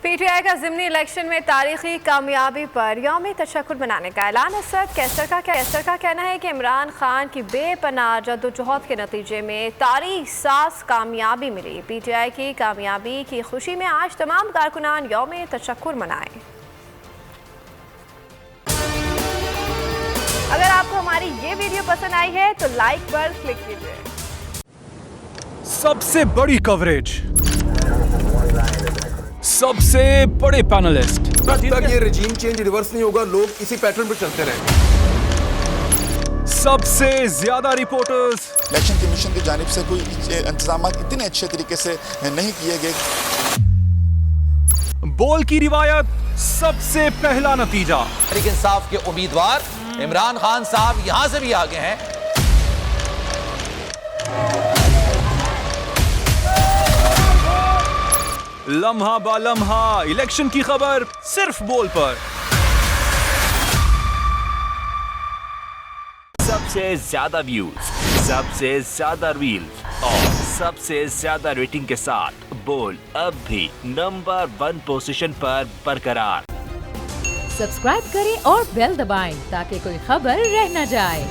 PTI का ज़िमनी election में तारीखी कामयाबी पर यौम तशक्कुर मनाने का ऐलान। असद कैसर का कहना है कि इमरान खान की बेपनाह जद्दोजहद के नतीजे में तारीख साज कामयाबी मिली। पीटीआई की कामयाबी की खुशी में आज तमाम कारकुनान यौम तशक्कुर मनाएं। अगर आपको हमारी ये वीडियो पसंद आई है तो लाइक पर क्लिक कीजिए। सबसे बड़ी कवरेज, सबसे बड़े पैनलिस्ट, जब तक ये रजीम चेंज रिवर्स नहीं होगा लोग इसी पैटर्न पर चलते रहेंगे। सबसे ज्यादा रिपोर्टर्स, इलेक्शन कमीशन की जानिब से कोई इंतजाम इतने अच्छे तरीके से नहीं किए गए। बोल की रिवायत, सबसे पहला नतीजा। तहरीक इंसाफ के उम्मीदवार इमरान खान साहब यहां से भी आगे हैं। लम्हा बा लम्हा इलेक्शन की खबर सिर्फ बोल पर। सबसे ज्यादा व्यूज, सबसे ज्यादा रील्स और सबसे ज्यादा रेटिंग के साथ बोल अब भी नंबर 1 पोजीशन पर बरकरार। सब्सक्राइब करें और बेल दबाएं ताकि कोई खबर रह न जाए।